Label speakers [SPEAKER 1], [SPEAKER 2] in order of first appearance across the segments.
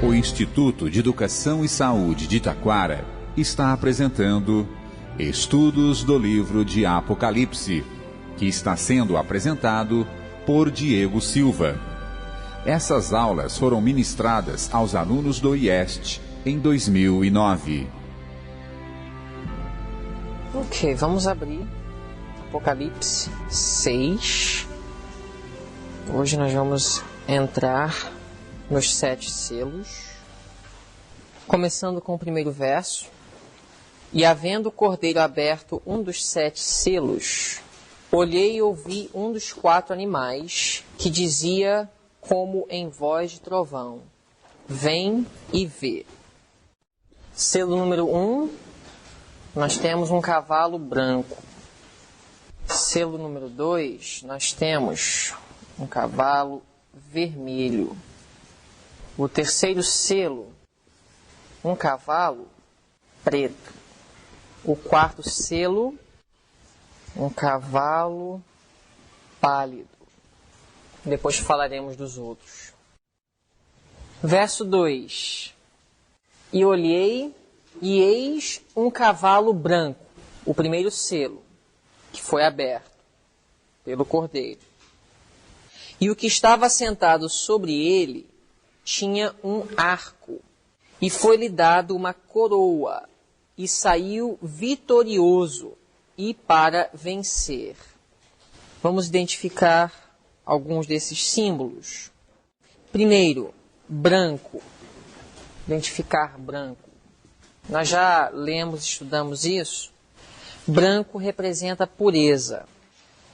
[SPEAKER 1] O Instituto de Educação e Saúde de Taquara está apresentando Estudos do Livro de Apocalipse, que está sendo apresentado por Diego Silva. Essas aulas foram ministradas aos alunos do IEST em 2009.
[SPEAKER 2] Ok, vamos abrir Apocalipse 6. Hoje nós vamos entrar nos 7 selos, começando com o primeiro verso. E havendo o cordeiro aberto um dos 7 selos, olhei e ouvi um dos 4 animais, que dizia como em voz de trovão: vem e vê. Selo número 1, nós temos um cavalo branco. Selo número 2, nós temos um cavalo vermelho. O terceiro selo, um cavalo preto. O quarto selo, um cavalo pálido. Depois falaremos dos outros. Verso 2. E olhei, e eis um cavalo branco, o primeiro selo, que foi aberto pelo cordeiro. E o que estava sentado sobre ele tinha um arco, e foi-lhe dado uma coroa, e saiu vitorioso, e para vencer. Vamos identificar alguns desses símbolos. Primeiro, branco. Identificar branco. Nós já lemos, estudamos isso. Branco representa pureza.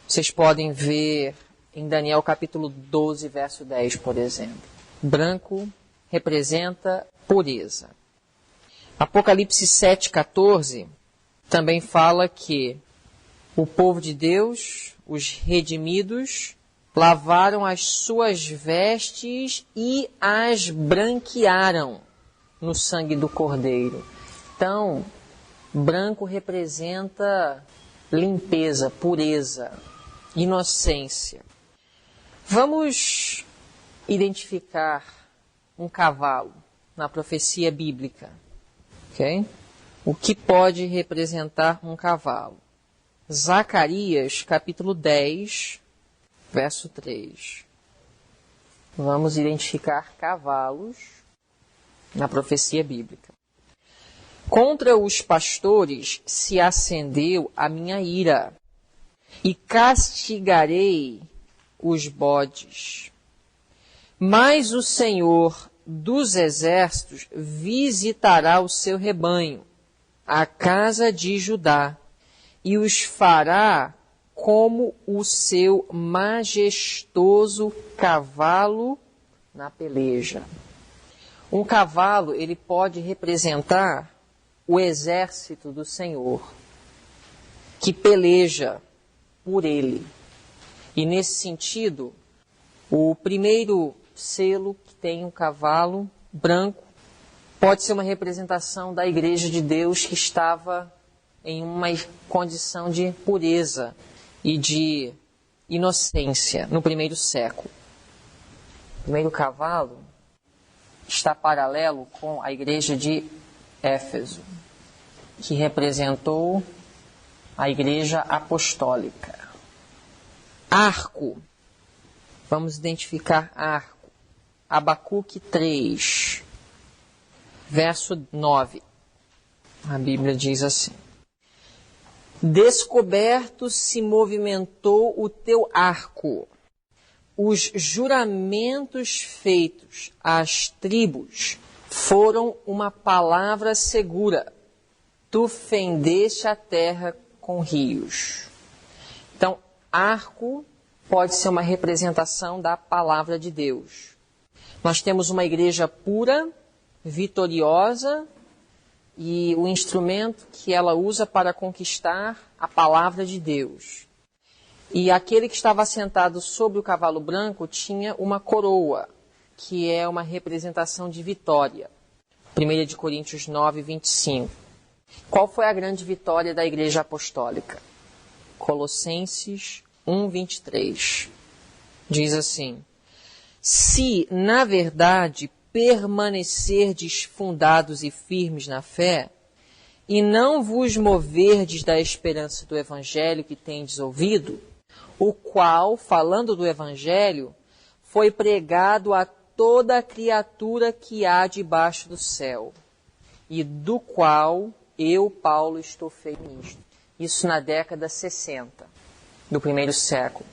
[SPEAKER 2] Vocês podem ver em Daniel capítulo 12, verso 10, por exemplo. Branco representa pureza. Apocalipse 7,14 também fala que o povo de Deus, os redimidos, lavaram as suas vestes e as branquearam no sangue do Cordeiro. Então, branco representa limpeza, pureza, inocência. Vamos identificar um cavalo na profecia bíblica. Okay? O que pode representar um cavalo? Zacarias, capítulo 10, verso 3. Vamos identificar cavalos na profecia bíblica. Contra os pastores se acendeu a minha ira, e castigarei os bodes. Mas o Senhor dos exércitos visitará o seu rebanho, a casa de Judá, e os fará como o seu majestoso cavalo na peleja. Um cavalo, ele pode representar o exército do Senhor, que peleja por ele. E nesse sentido, o primeiro selo, que tem um cavalo branco, pode ser uma representação da igreja de Deus que estava em uma condição de pureza e de inocência no primeiro século. O primeiro cavalo está paralelo com a igreja de Éfeso, que representou a igreja apostólica. Arco. Vamos identificar arco. Abacuque 3, verso 9. A Bíblia diz assim: descoberto se movimentou o teu arco, os juramentos feitos às tribos foram uma palavra segura, tu fendeste a terra com rios. Então, arco pode ser uma representação da palavra de Deus. Nós temos uma igreja pura, vitoriosa, e o instrumento que ela usa para conquistar a palavra de Deus. E aquele que estava sentado sobre o cavalo branco tinha uma coroa, que é uma representação de vitória. 1 Coríntios 9, 25. Qual foi a grande vitória da igreja apostólica? Colossenses 1, 23. Diz assim: se, na verdade, permanecerdes fundados e firmes na fé, e não vos moverdes da esperança do Evangelho que tendes ouvido, o qual, falando do Evangelho, foi pregado a toda a criatura que há debaixo do céu, e do qual eu, Paulo, estou feito. Isso na década 60 do primeiro século.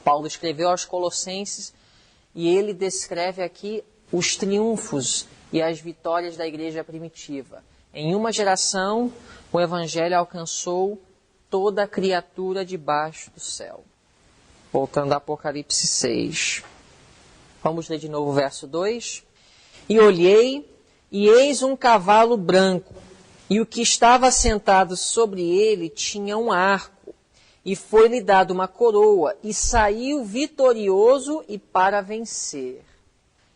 [SPEAKER 2] Paulo escreveu aos Colossenses e ele descreve aqui os triunfos e as vitórias da igreja primitiva. Em uma geração, o Evangelho alcançou toda a criatura debaixo do céu. Voltando a Apocalipse 6. Vamos ler de novo o verso 2. E olhei, e eis um cavalo branco, e o que estava sentado sobre ele tinha um arco, e foi-lhe dado uma coroa, e saiu vitorioso e para vencer.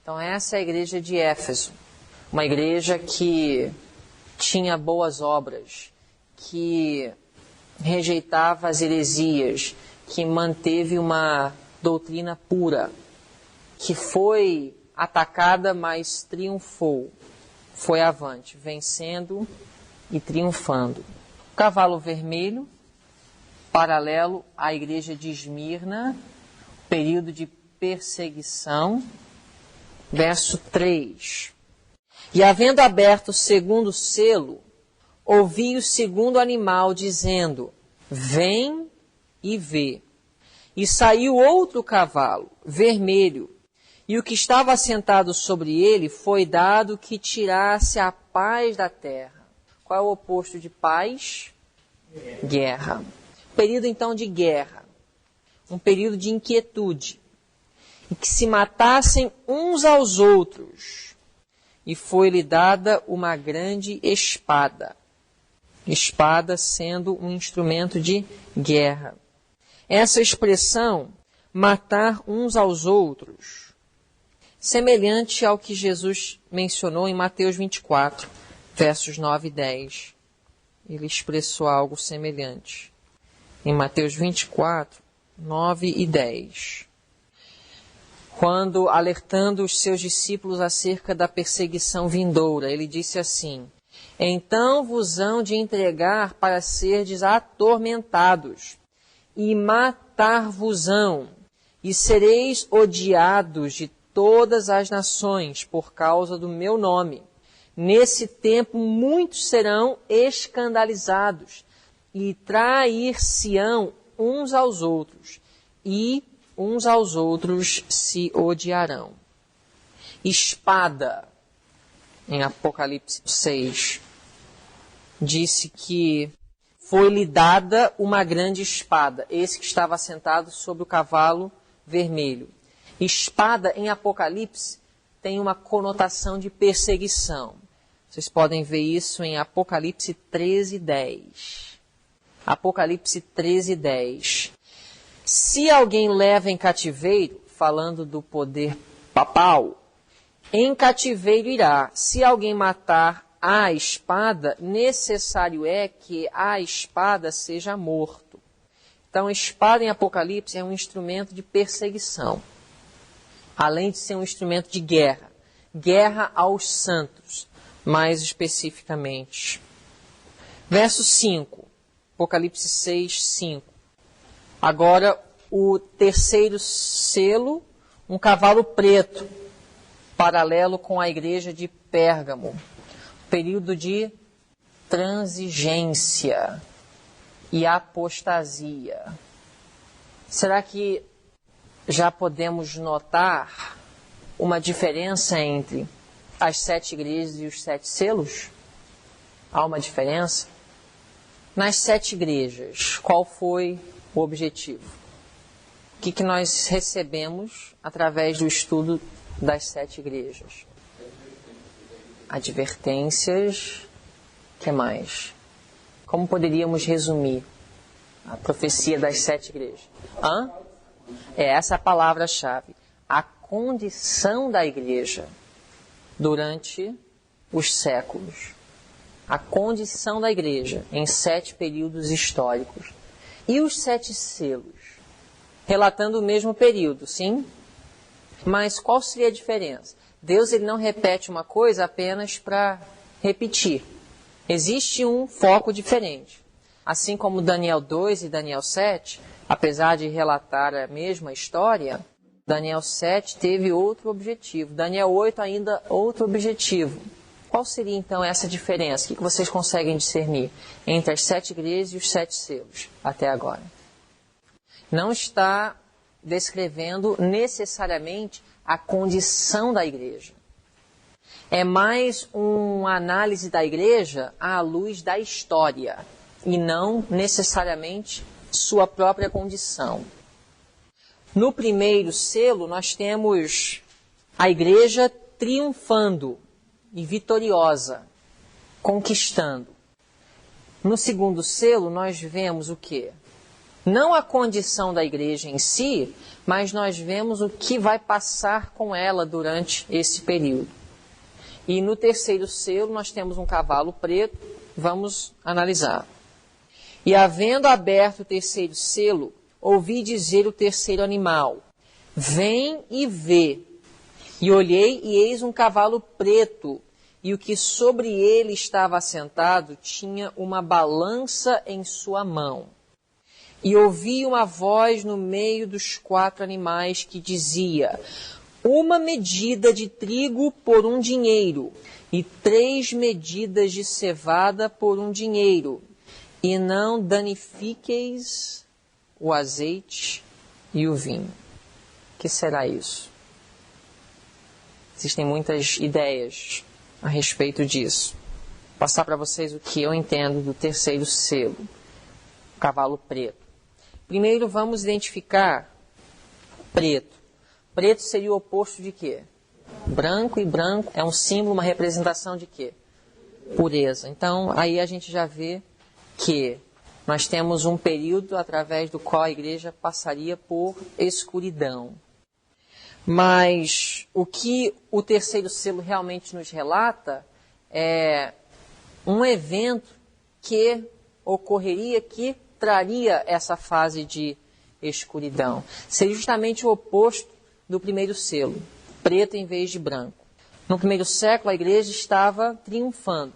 [SPEAKER 2] Então essa é a igreja de Éfeso, uma igreja que tinha boas obras, que rejeitava as heresias, que manteve uma doutrina pura, que foi atacada, mas triunfou, foi avante, vencendo e triunfando. O cavalo vermelho, paralelo à igreja de Esmirna, período de perseguição, verso 3. E havendo aberto o segundo selo, ouvi o segundo animal dizendo, vem e vê. E saiu outro cavalo, vermelho, e o que estava assentado sobre ele foi dado que tirasse a paz da terra. Qual é o oposto de paz? Guerra. Período então de guerra, um período de inquietude, e que se matassem uns aos outros. E foi-lhe dada uma grande espada, espada sendo um instrumento de guerra. Essa expressão, matar uns aos outros, semelhante ao que Jesus mencionou em Mateus 24, versos 9 e 10. Ele expressou algo semelhante. Em Mateus 24, 9 e 10. Quando, alertando os seus discípulos acerca da perseguição vindoura, ele disse assim, então vos hão de entregar para serdes atormentados, e matar-vos-ão, e sereis odiados de todas as nações por causa do meu nome. Nesse tempo muitos serão escandalizados, e trair-se-ão uns aos outros, e uns aos outros se odiarão. Espada, em Apocalipse 6, disse que foi-lhe dada uma grande espada, esse que estava sentado sobre o cavalo vermelho. Espada, em Apocalipse, tem uma conotação de perseguição. Vocês podem ver isso em Apocalipse 13:10. Apocalipse 13:10. Se alguém leva em cativeiro, falando do poder papal, em cativeiro irá. Se alguém matar a espada, necessário é que a espada seja morto. Então, a espada em Apocalipse é um instrumento de perseguição, além de ser um instrumento de guerra. Guerra aos santos, mais especificamente. Verso 5, Apocalipse 6, 5. Agora, o terceiro selo, um cavalo preto, paralelo com a igreja de Pérgamo. Período de transigência e apostasia. Será que já podemos notar uma diferença entre as 7 igrejas e os 7 selos? Há uma diferença? Nas 7 igrejas, qual foi o objetivo? O que nós recebemos através do estudo das 7 igrejas? Advertências. O que mais? Como poderíamos resumir a profecia das 7 igrejas? É essa a palavra-chave. A condição da igreja durante os séculos. A condição da igreja em 7 períodos históricos. E os 7 selos? Relatando o mesmo período, sim? Mas qual seria a diferença? Deus ele não repete uma coisa apenas para repetir. Existe um foco diferente. Assim como Daniel 2 e Daniel 7, apesar de relatar a mesma história, Daniel 7 teve outro objetivo. Daniel 8 ainda outro objetivo. Qual seria então essa diferença? O que vocês conseguem discernir entre as 7 igrejas e os 7 selos até agora? Não está descrevendo necessariamente a condição da igreja. É mais uma análise da igreja à luz da história e não necessariamente sua própria condição. No primeiro selo, nós temos a igreja triunfando e vitoriosa, conquistando. No segundo selo, nós vemos o quê? Não a condição da igreja em si, mas nós vemos o que vai passar com ela durante esse período. E no terceiro selo, nós temos um cavalo preto, vamos analisar. E havendo aberto o terceiro selo, ouvi dizer o terceiro animal, vem e vê. E olhei, e eis um cavalo preto, e o que sobre ele estava assentado tinha uma balança em sua mão. E ouvi uma voz no meio dos 4 animais que dizia, uma medida de trigo por 1 dinheiro, e 3 medidas de cevada por 1 dinheiro, e não danifiqueis o azeite e o vinho. O que será isso? Existem muitas ideias a respeito disso. Vou passar para vocês o que eu entendo do terceiro selo, o cavalo preto. Primeiro vamos identificar preto. Preto seria o oposto de quê? Branco, e branco é um símbolo, uma representação de quê? Pureza. Então, aí a gente já vê que nós temos um período através do qual a igreja passaria por escuridão. Mas o que o terceiro selo realmente nos relata é um evento que ocorreria, que traria essa fase de escuridão. Seria justamente o oposto do primeiro selo, preto em vez de branco. No primeiro século, a igreja estava triunfando.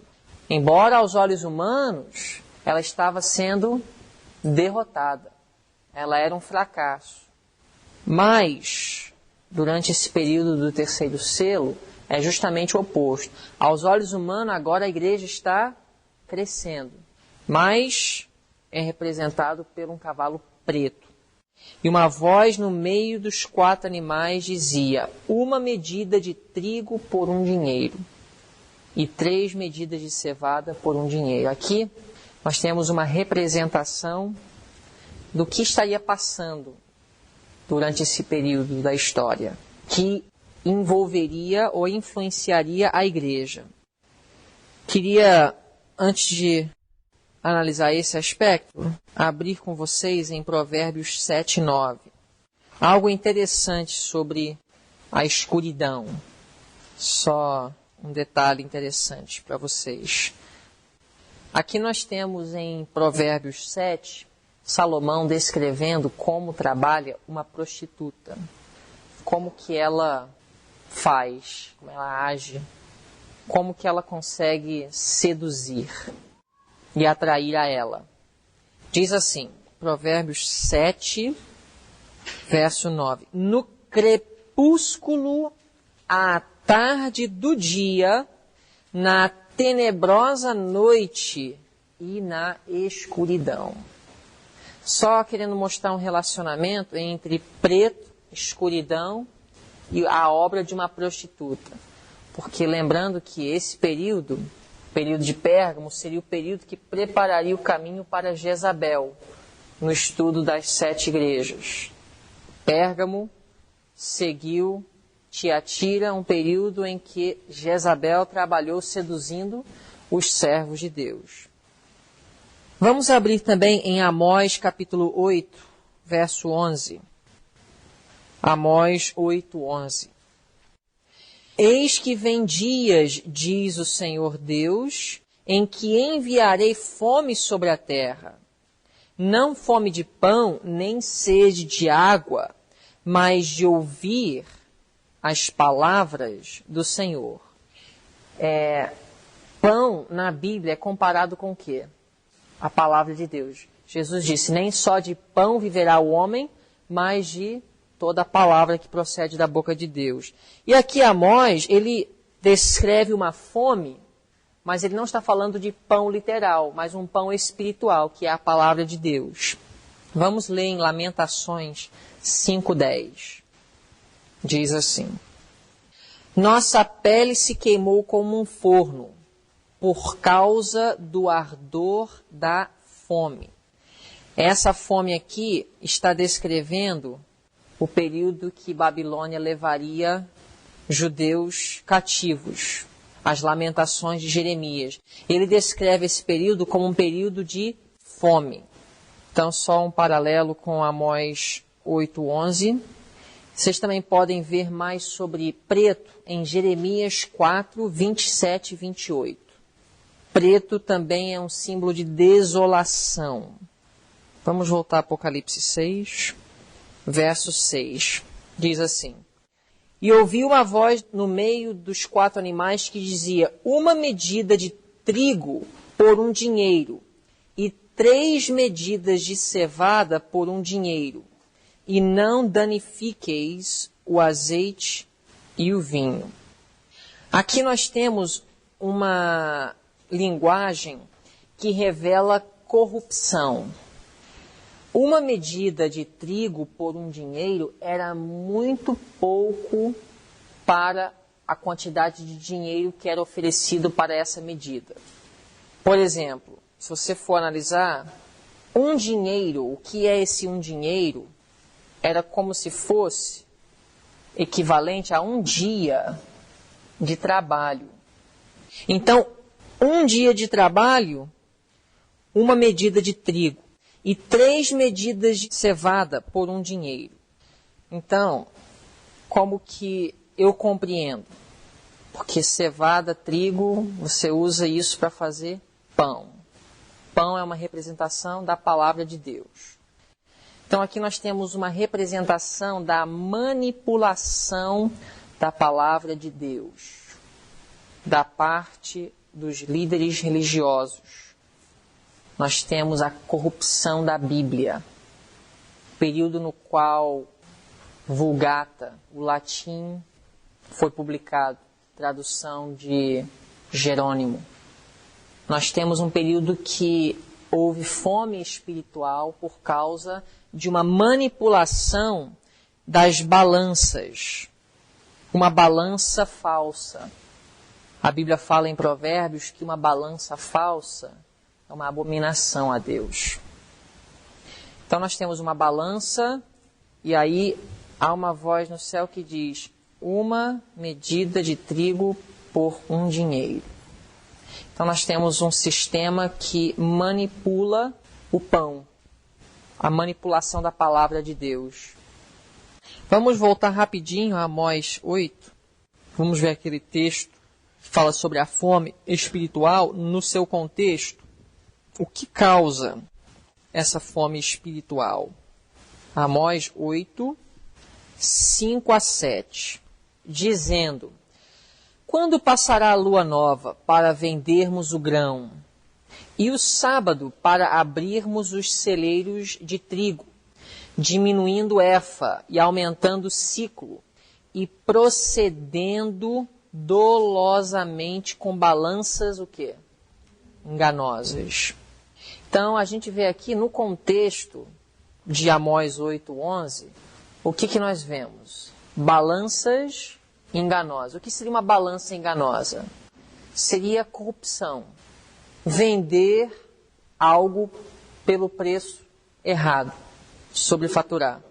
[SPEAKER 2] Embora aos olhos humanos, ela estava sendo derrotada. Ela era um fracasso. Mas, durante esse período do terceiro selo, é justamente o oposto. Aos olhos humanos, agora a igreja está crescendo. Mas é representado por um cavalo preto. E uma voz no meio dos 4 animais dizia, uma medida de trigo por 1 dinheiro, e 3 medidas de cevada por 1 dinheiro. Aqui nós temos uma representação do que estaria passando durante esse período da história, que envolveria ou influenciaria a igreja. Queria, antes de analisar esse aspecto, abrir com vocês em Provérbios 7, 9. Algo interessante sobre a escuridão. Só um detalhe interessante para vocês. Aqui nós temos em Provérbios 7, Salomão descrevendo como trabalha uma prostituta. Como que ela faz, como ela age, como que ela consegue seduzir e atrair a ela. Diz assim, Provérbios 7, verso 9. No crepúsculo à tarde do dia, na tenebrosa noite e na escuridão. Só querendo mostrar um relacionamento entre preto, escuridão e a obra de uma prostituta. Porque lembrando que esse período de Pérgamo, seria o período que prepararia o caminho para Jezabel, no estudo das 7 igrejas. Pérgamo seguiu Tiatira, um período em que Jezabel trabalhou seduzindo os servos de Deus. Vamos abrir também em Amós capítulo 8, verso 11. Amós 8, 11. Eis que vem dias, diz o Senhor Deus, em que enviarei fome sobre a terra. Não fome de pão, nem sede de água, mas de ouvir as palavras do Senhor. Pão na Bíblia é comparado com o quê? A palavra de Deus. Jesus disse, nem só de pão viverá o homem, mas de toda a palavra que procede da boca de Deus. E aqui Amós, ele descreve uma fome, mas ele não está falando de pão literal, mas um pão espiritual, que é a palavra de Deus. Vamos ler em Lamentações 5:10. Diz assim: nossa pele se queimou como um forno, por causa do ardor da fome. Essa fome aqui está descrevendo o período que Babilônia levaria judeus cativos, as Lamentações de Jeremias. Ele descreve esse período como um período de fome. Então, só um paralelo com Amós 8:11. Vocês também podem ver mais sobre preto em Jeremias 4, 27 e 28. Preto também é um símbolo de desolação. Vamos voltar a Apocalipse 6, verso 6. Diz assim: e ouvi uma voz no meio dos 4 animais que dizia, uma medida de trigo por um dinheiro, e 3 medidas de cevada por um dinheiro, e não danifiqueis o azeite e o vinho. Aqui nós temos uma linguagem que revela corrupção. Uma medida de trigo por um dinheiro era muito pouco para a quantidade de dinheiro que era oferecido para essa medida. Por exemplo, se você for analisar, um dinheiro, o que é esse um dinheiro? Era como se fosse equivalente a um dia de trabalho. Então, um dia de trabalho, uma medida de trigo. E 3 medidas de cevada por um dinheiro. Então, como que eu compreendo? Porque cevada, trigo, você usa isso para fazer pão. Pão é uma representação da palavra de Deus. Então, aqui nós temos uma representação da manipulação da palavra de Deus, da parte dos líderes religiosos. Nós temos a corrupção da Bíblia, período no qual Vulgata, o latim, foi publicado, tradução de Jerônimo. Nós temos um período que houve fome espiritual por causa de uma manipulação das balanças, uma balança falsa. A Bíblia fala em Provérbios que uma balança falsa é uma abominação a Deus. Então nós temos uma balança e aí há uma voz no céu que diz, uma medida de trigo por um dinheiro. Então nós temos um sistema que manipula o pão, a manipulação da palavra de Deus. Vamos voltar rapidinho a Amós 8. Vamos ver aquele texto que fala sobre a fome espiritual no seu contexto. O que causa essa fome espiritual? Amós 8, 5 a 7, dizendo, quando passará a lua nova para vendermos o grão, e o sábado para abrirmos os celeiros de trigo, diminuindo o efa e aumentando o ciclo, e procedendo dolosamente com balanças, o quê? Enganosas. Então, a gente vê aqui no contexto de Amós 8:11, o que nós vemos? Balanças enganosas. O que seria uma balança enganosa? Seria corrupção. Vender algo pelo preço errado, sobrefaturar.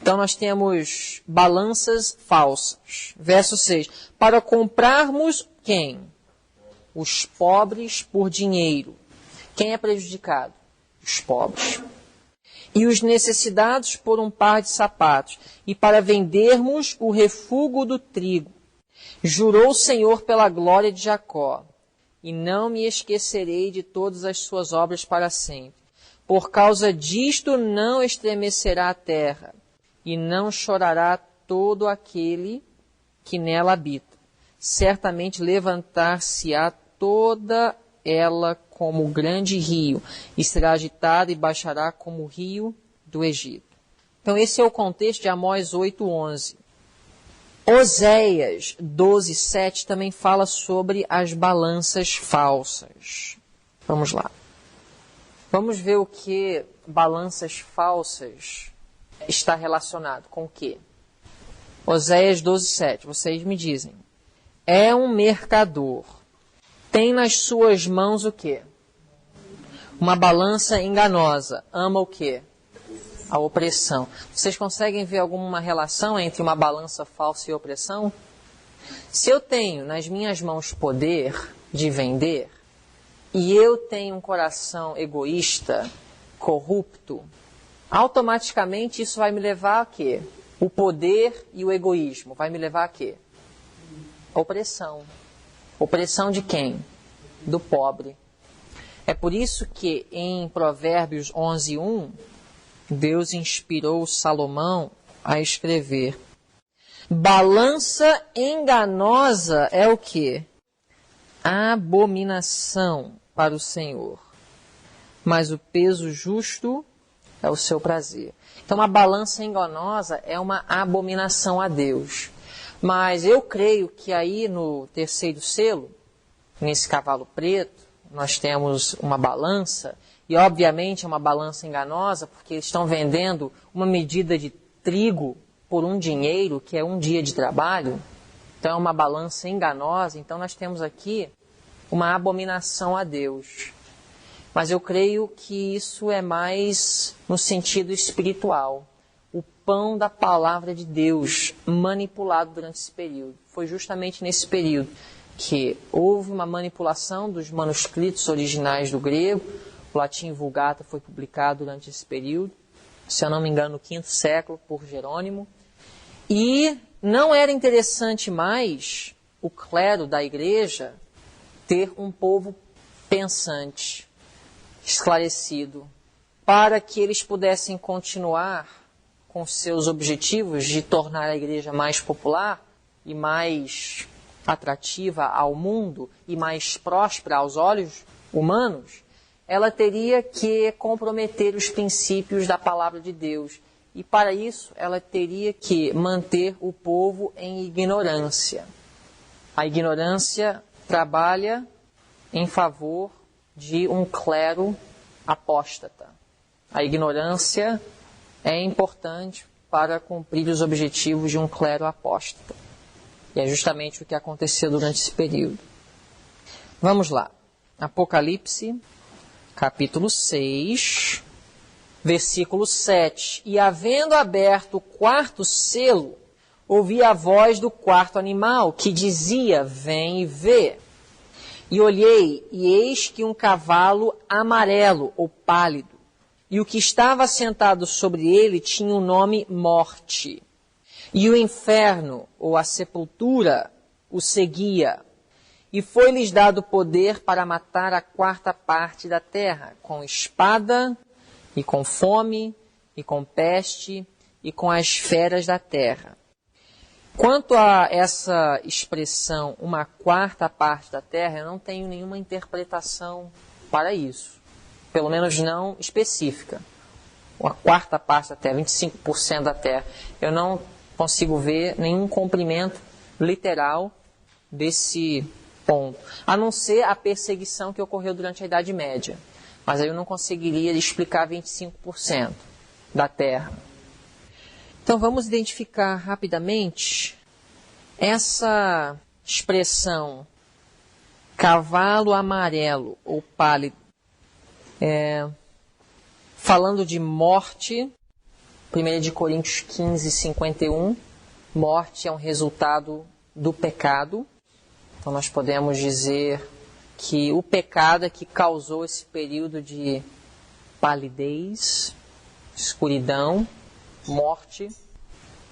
[SPEAKER 2] Então, nós temos balanças falsas. Verso 6. Para comprarmos quem? Os pobres por dinheiro. Quem é prejudicado? Os pobres. E os necessitados por um par de sapatos. E para vendermos o refúgio do trigo. Jurou o Senhor pela glória de Jacó. E não me esquecerei de todas as suas obras para sempre. Por causa disto não estremecerá a terra. E não chorará todo aquele que nela habita. Certamente levantar-se-á toda ela como grande rio, e será agitada e baixará como o rio do Egito. Então esse é o contexto de Amós 8:11. Oséias 12:7 também fala sobre as balanças falsas. Vamos lá. Vamos ver o que balanças falsas está relacionado com o quê? Oséias 12:7, vocês me dizem. É um mercador. Tem nas suas mãos o quê? Uma balança enganosa. Ama o quê? A opressão. Vocês conseguem ver alguma relação entre uma balança falsa e opressão? Se eu tenho nas minhas mãos poder de vender, e eu tenho um coração egoísta, corrupto, automaticamente isso vai me levar a quê? O poder e o egoísmo vai me levar a quê? Opressão. Opressão de quem? Do pobre. É por isso que em Provérbios 11:1, Deus inspirou Salomão a escrever: balança enganosa é o quê? Abominação para o Senhor, mas o peso justo é o seu prazer. Então, a balança enganosa é uma abominação a Deus. Mas eu creio que aí no terceiro selo, nesse cavalo preto, nós temos uma balança, e obviamente é uma balança enganosa, porque eles estão vendendo uma medida de trigo por um dinheiro, que é um dia de trabalho. Então é uma balança enganosa. Então nós temos aqui uma abominação a Deus. Mas eu creio que isso é mais no sentido espiritual. O pão da palavra de Deus manipulado durante esse período. Foi justamente nesse período que houve uma manipulação dos manuscritos originais do grego. O latim Vulgata foi publicado durante esse período, se eu não me engano, no quinto século, por Jerônimo. E não era interessante mais o clero da igreja ter um povo pensante, esclarecido, para que eles pudessem continuar com seus objetivos de tornar a igreja mais popular e mais atrativa ao mundo e mais próspera aos olhos humanos. Ela teria que comprometer os princípios da palavra de Deus. E para isso, ela teria que manter o povo em ignorância. A ignorância trabalha em favor de um clero apóstata. A ignorância é importante para cumprir os objetivos de um clero apóstata. E é justamente o que aconteceu durante esse período. Vamos lá. Apocalipse, capítulo 6, versículo 7. E havendo aberto o quarto selo, ouvi a voz do quarto animal, que dizia: vem e vê. E olhei, e eis que um cavalo amarelo ou pálido, e o que estava sentado sobre ele tinha o nome Morte. E o inferno, ou a sepultura, o seguia. E foi-lhes dado poder para matar a quarta parte da terra, com espada, e com fome, e com peste, e com as feras da terra. Quanto a essa expressão, uma quarta parte da terra, eu não tenho nenhuma interpretação para isso. Pelo menos não específica. Uma quarta parte da terra, 25% da terra. Eu não consigo ver nenhum comprimento literal desse ponto. A não ser a perseguição que ocorreu durante a Idade Média. Mas aí eu não conseguiria explicar 25% da terra. Então vamos identificar rapidamente essa expressão cavalo amarelo ou pálido. Falando de morte, 1 Coríntios 15:51, morte é um resultado do pecado. Então nós podemos dizer que o pecado é que causou esse período de palidez, escuridão, morte.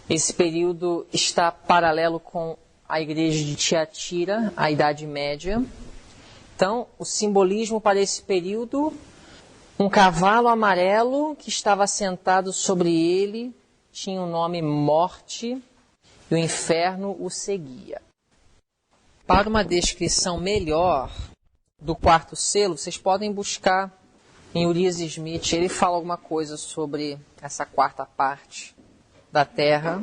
[SPEAKER 2] Esse período está paralelo com a igreja de Tiatira, a Idade Média. Então, o simbolismo para esse período: um cavalo amarelo que estava sentado sobre ele, tinha o nome Morte, e o inferno o seguia. Para uma descrição melhor do quarto selo, vocês podem buscar em Urias Smith. Ele fala alguma coisa sobre essa quarta parte da terra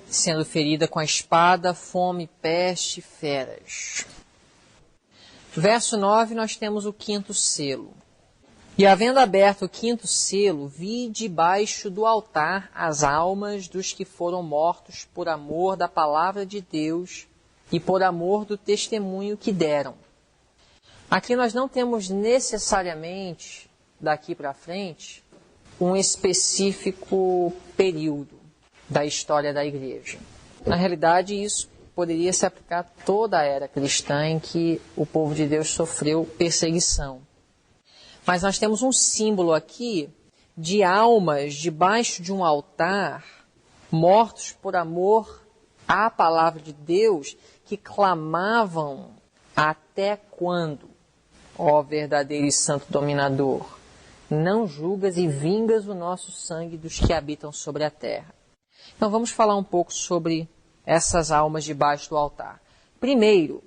[SPEAKER 2] sendo ferida com a espada, fome, peste e feras. Verso 9, nós temos o quinto selo. E havendo aberto o quinto selo, vi debaixo do altar as almas dos que foram mortos por amor da palavra de Deus e por amor do testemunho que deram. Aqui nós não temos necessariamente, daqui para frente, um específico período da história da igreja. Na realidade, isso poderia se aplicar a toda a era cristã em que o povo de Deus sofreu perseguição. Mas nós temos um símbolo aqui de almas debaixo de um altar, mortos por amor à palavra de Deus, que clamavam: até quando, ó verdadeiro e santo dominador, não julgas e vingas o nosso sangue dos que habitam sobre a terra? Então vamos falar um pouco sobre essas almas debaixo do altar. Primeiro,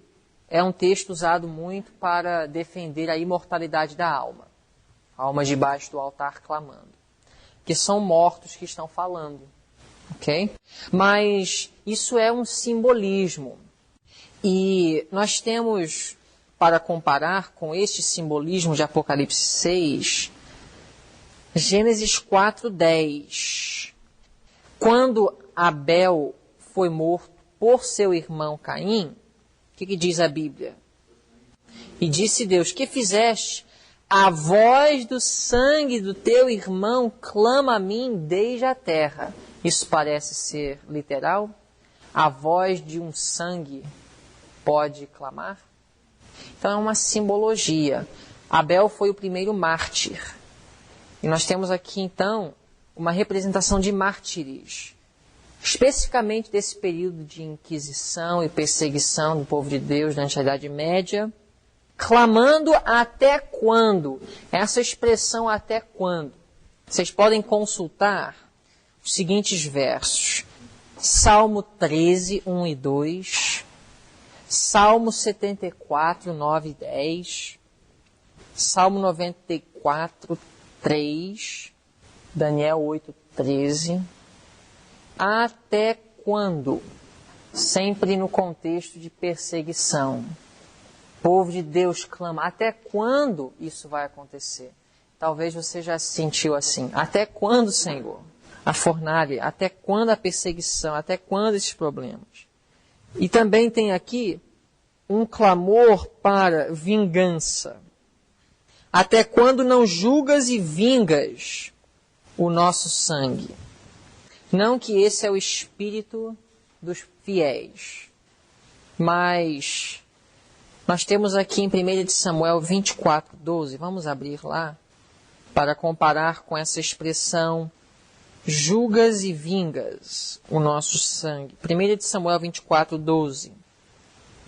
[SPEAKER 2] é um texto usado muito para defender a imortalidade da alma. Almas debaixo do altar clamando. Que são mortos que estão falando. Ok? Mas isso é um simbolismo. E nós temos, para comparar com este simbolismo de Apocalipse 6, Gênesis 4:10. Quando Abel foi morto por seu irmão Caim, o que diz a Bíblia? E disse Deus: que fizeste? A voz do sangue do teu irmão clama a mim desde a terra. Isso parece ser literal? A voz de um sangue pode clamar? Então é uma simbologia. Abel foi o primeiro mártir. E nós temos aqui então uma representação de mártires, especificamente desse período de inquisição e perseguição do povo de Deus durante a Idade Média, clamando até quando? Essa expressão até quando? Vocês podem consultar os seguintes versos. Salmo 13, 1 e 2. Salmo 74, 9 e 10. Salmo 94, 3. Daniel 8, 13. Até quando? Sempre no contexto de perseguição. O povo de Deus clama. Até quando isso vai acontecer? Talvez você já se sentiu assim. Até quando, Senhor? A fornalha. Até quando a perseguição? Até quando esses problemas? E também tem aqui um clamor para vingança. Até quando não julgas e vingas o nosso sangue? Não que esse é o espírito dos fiéis, mas nós temos aqui em 1 Samuel 24, 12, vamos abrir lá, para comparar com essa expressão, julgas e vingas o nosso sangue. 1 Samuel 24, 12.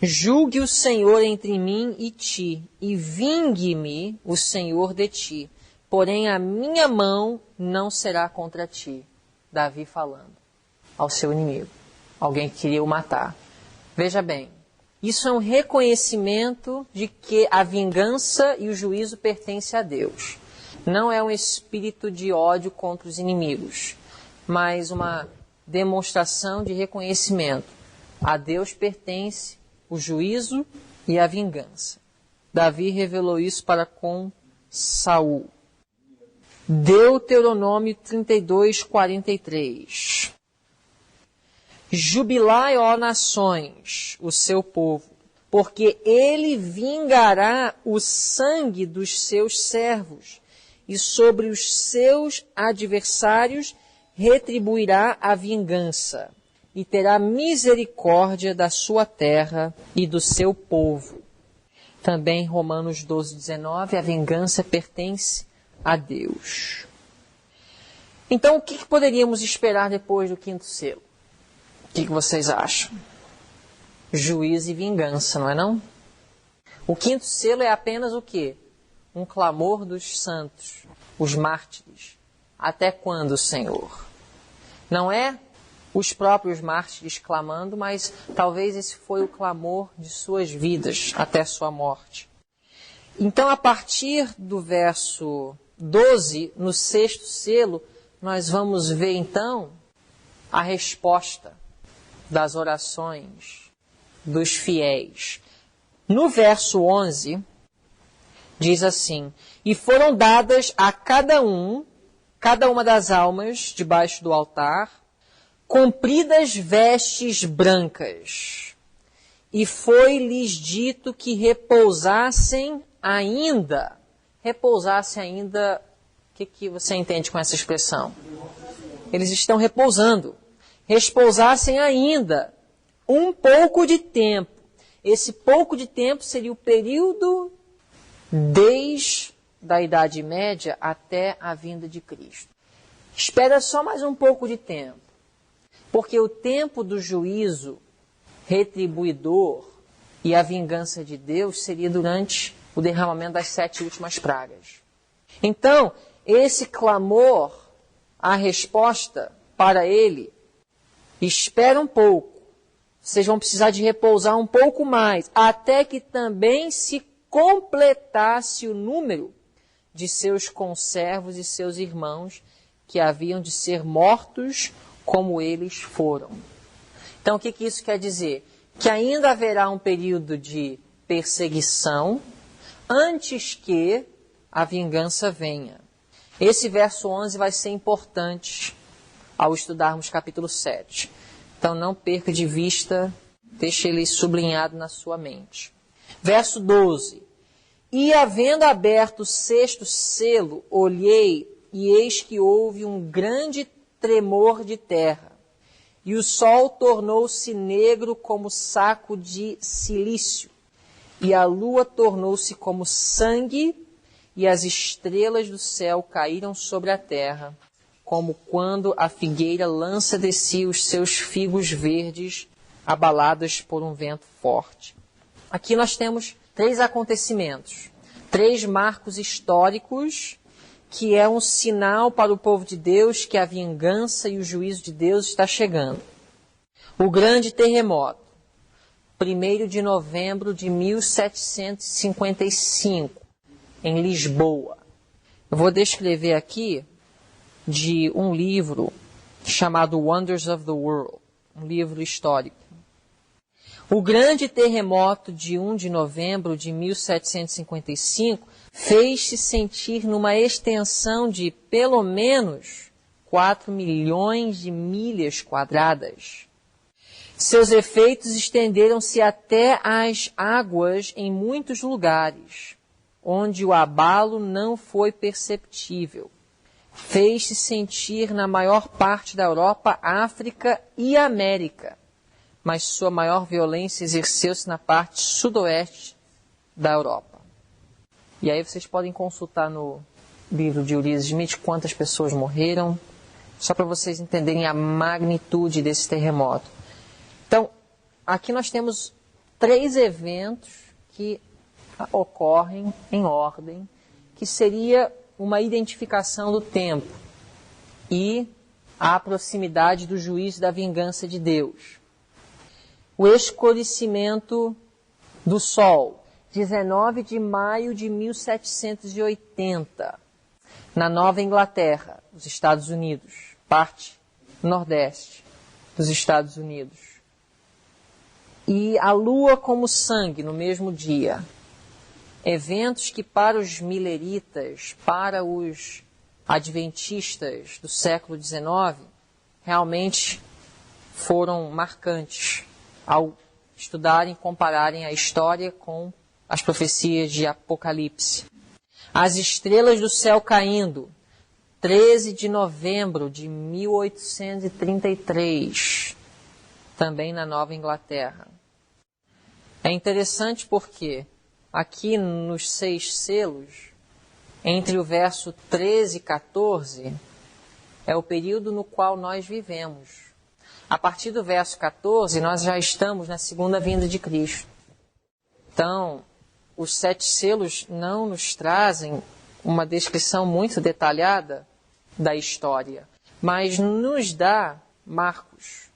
[SPEAKER 2] Julgue o Senhor entre mim e ti, e vingue-me o Senhor de ti, porém a minha mão não será contra ti. Davi falando ao seu inimigo, alguém que queria o matar. Veja bem, isso é um reconhecimento de que a vingança e o juízo pertencem a Deus. Não é um espírito de ódio contra os inimigos, mas uma demonstração de reconhecimento. A Deus pertence o juízo e a vingança. Davi revelou isso para com Saul. Deuteronômio 32, 43. Jubilai, ó nações, o seu povo, porque ele vingará o sangue dos seus servos, e sobre os seus adversários retribuirá a vingança, e terá misericórdia da sua terra e do seu povo. Também Romanos 12, 19, a vingança pertence a Deus. Então, o que poderíamos esperar depois do quinto selo? O que vocês acham? Juízo e vingança, não é não? O quinto selo é apenas o quê? Um clamor dos santos, os mártires. Até quando, Senhor? Não é os próprios mártires clamando, mas talvez esse foi o clamor de suas vidas até sua morte. Então, a partir do verso 12, no 6º selo, nós vamos ver então a resposta das orações dos fiéis. No verso 11, diz assim: e foram dadas a cada uma das almas debaixo do altar, compridas vestes brancas, e foi-lhes dito que repousassem ainda. Repousassem ainda, o que você entende com essa expressão? Eles estão repousando. Repousassem ainda um pouco de tempo. Esse pouco de tempo seria o período desde a Idade Média até a vinda de Cristo. Espera só mais um pouco de tempo, porque o tempo do juízo retribuidor e a vingança de Deus seria durante o derramamento das 7 últimas pragas. Então, esse clamor, a resposta para ele, espera um pouco. Vocês vão precisar de repousar um pouco mais, até que também se completasse o número de seus conservos e seus irmãos que haviam de ser mortos como eles foram. Então, o que isso quer dizer? Que ainda haverá um período de perseguição antes que a vingança venha. Esse verso 11 vai ser importante ao estudarmos capítulo 7. Então, não perca de vista, deixe ele sublinhado na sua mente. Verso 12. E havendo aberto o 6º selo, olhei, e eis que houve um grande tremor de terra. E o sol tornou-se negro como saco de cilício, e a lua tornou-se como sangue, e as estrelas do céu caíram sobre a terra, como quando a figueira lança de si os seus figos verdes, abaladas por um vento forte. Aqui nós temos 3 acontecimentos, 3 marcos históricos, que é um sinal para o povo de Deus que a vingança e o juízo de Deus está chegando. O grande terremoto, 1º de novembro de 1755, em Lisboa. Eu vou descrever aqui de um livro chamado Wonders of the World, um livro histórico. O grande terremoto de 1 de novembro de 1755 fez-se sentir numa extensão de pelo menos 4 milhões de milhas quadradas. Seus efeitos estenderam-se até as águas em muitos lugares, onde o abalo não foi perceptível. Fez-se sentir na maior parte da Europa, África e América, mas sua maior violência exerceu-se na parte sudoeste da Europa. E aí vocês podem consultar no livro de Ulysses Smith quantas pessoas morreram, só para vocês entenderem a magnitude desse terremoto. Então, aqui nós temos 3 eventos que ocorrem em ordem, que seria uma identificação do tempo e a proximidade do juízo e da vingança de Deus. O escurecimento do sol, 19 de maio de 1780, na Nova Inglaterra, nos Estados Unidos, parte nordeste dos Estados Unidos. E a lua como sangue no mesmo dia. Eventos que para os mileritas, para os adventistas do século XIX, realmente foram marcantes ao estudarem e compararem a história com as profecias de Apocalipse. As estrelas do céu caindo, 13 de novembro de 1833, também na Nova Inglaterra. É interessante porque aqui nos 6 selos, entre o verso 13 e 14, é o período no qual nós vivemos. A partir do verso 14, nós já estamos na segunda vinda de Cristo. Então, os 7 selos não nos trazem uma descrição muito detalhada da história, mas nos dá marcos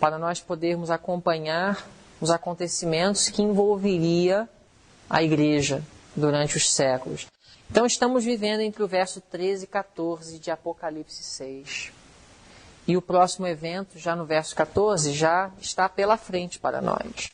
[SPEAKER 2] para nós podermos acompanhar os acontecimentos que envolveria a igreja durante os séculos. Então estamos vivendo entre o verso 13 e 14 de Apocalipse 6. E o próximo evento, já no verso 14, já está pela frente para nós.